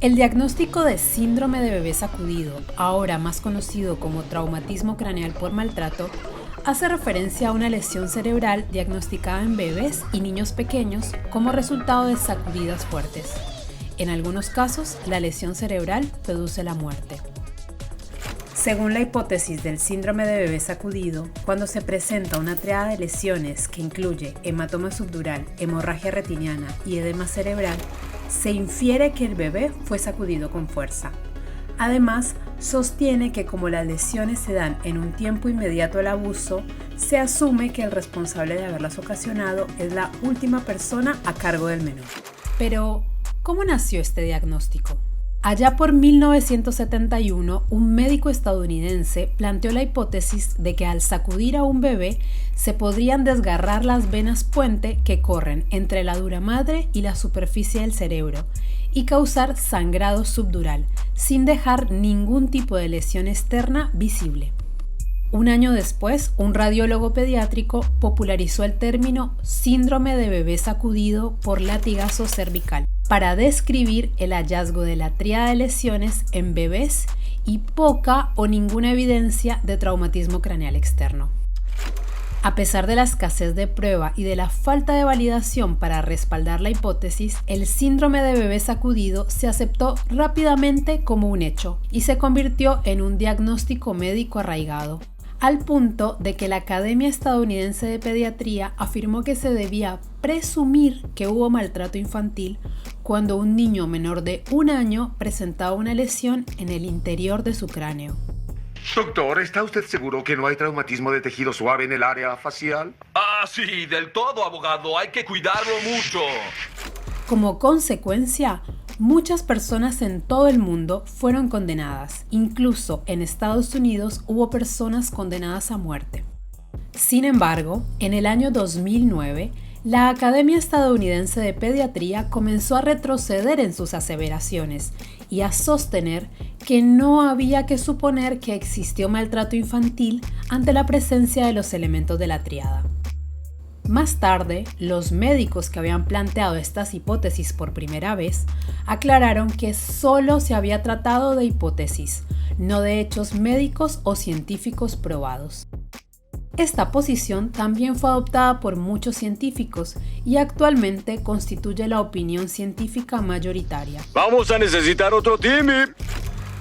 El diagnóstico de síndrome de bebé sacudido, ahora más conocido como traumatismo craneal por maltrato, hace referencia a una lesión cerebral diagnosticada en bebés y niños pequeños como resultado de sacudidas fuertes. En algunos casos, la lesión cerebral produce la muerte. Según la hipótesis del síndrome de bebé sacudido, cuando se presenta una triada de lesiones que incluye hematoma subdural, hemorragia retiniana y edema cerebral, se infiere que el bebé fue sacudido con fuerza. Además, sostiene que como las lesiones se dan en un tiempo inmediato al abuso, se asume que el responsable de haberlas ocasionado es la última persona a cargo del menor. Pero, ¿cómo nació este diagnóstico? Allá por 1971, un médico estadounidense planteó la hipótesis de que al sacudir a un bebé se podrían desgarrar las venas puente que corren entre la dura madre y la superficie del cerebro y causar sangrado subdural, sin dejar ningún tipo de lesión externa visible. Un año después, un radiólogo pediátrico popularizó el término síndrome de bebé sacudido por latigazo cervical para describir el hallazgo de la tríada de lesiones en bebés y poca o ninguna evidencia de traumatismo craneal externo. A pesar de la escasez de prueba y de la falta de validación para respaldar la hipótesis, el síndrome de bebé sacudido se aceptó rápidamente como un hecho y se convirtió en un diagnóstico médico arraigado, al punto de que la Academia Estadounidense de Pediatría afirmó que se debía presumir que hubo maltrato infantil cuando un niño menor de 1 año presentaba una lesión en el interior de su cráneo. Doctor, ¿está usted seguro que no hay traumatismo de tejido suave en el área facial? Sí, del todo, abogado. Hay que cuidarlo mucho. Como consecuencia, muchas personas en todo el mundo fueron condenadas. Incluso en Estados Unidos hubo personas condenadas a muerte. Sin embargo, en el año 2009, la Academia Estadounidense de Pediatría comenzó a retroceder en sus aseveraciones y a sostener que no había que suponer que existió maltrato infantil ante la presencia de los elementos de la tríada. Más tarde, los médicos que habían planteado estas hipótesis por primera vez aclararon que solo se había tratado de hipótesis, no de hechos médicos o científicos probados. Esta posición también fue adoptada por muchos científicos y actualmente constituye la opinión científica mayoritaria. Vamos a necesitar otro Timmy.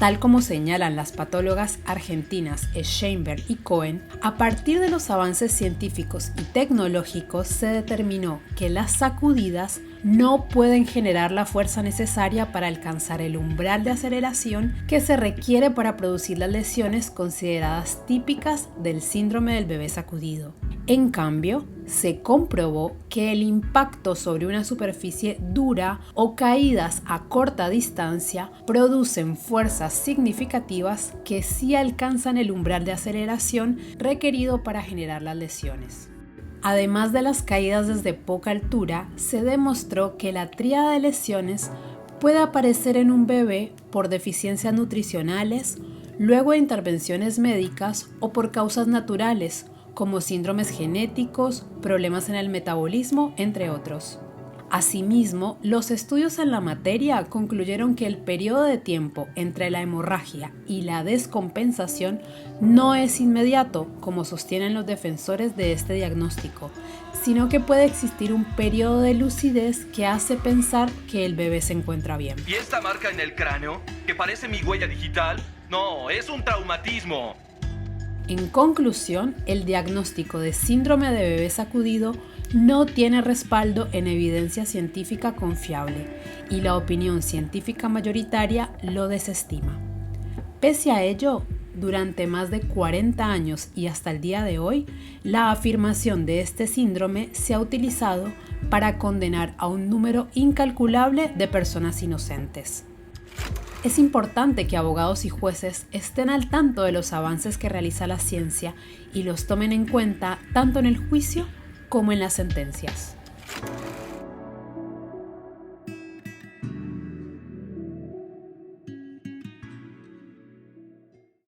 Tal como señalan las patólogas argentinas Scheinberg y Cohen, a partir de los avances científicos y tecnológicos se determinó que las sacudidas no pueden generar la fuerza necesaria para alcanzar el umbral de aceleración que se requiere para producir las lesiones consideradas típicas del síndrome del bebé sacudido. En cambio, se comprobó que el impacto sobre una superficie dura o caídas a corta distancia producen fuerzas significativas que sí alcanzan el umbral de aceleración requerido para generar las lesiones. Además de las caídas desde poca altura, se demostró que la tríada de lesiones puede aparecer en un bebé por deficiencias nutricionales, luego de intervenciones médicas o por causas naturales, como síndromes genéticos, problemas en el metabolismo, entre otros. Asimismo, los estudios en la materia concluyeron que el periodo de tiempo entre la hemorragia y la descompensación no es inmediato, como sostienen los defensores de este diagnóstico, sino que puede existir un periodo de lucidez que hace pensar que el bebé se encuentra bien. ¿Y esta marca en el cráneo, que parece mi huella digital? No, es un traumatismo. En conclusión, el diagnóstico de síndrome de bebé sacudido no tiene respaldo en evidencia científica confiable y la opinión científica mayoritaria lo desestima. Pese a ello, durante más de 40 años y hasta el día de hoy, la afirmación de este síndrome se ha utilizado para condenar a un número incalculable de personas inocentes. Es importante que abogados y jueces estén al tanto de los avances que realiza la ciencia y los tomen en cuenta tanto en el juicio como en las sentencias.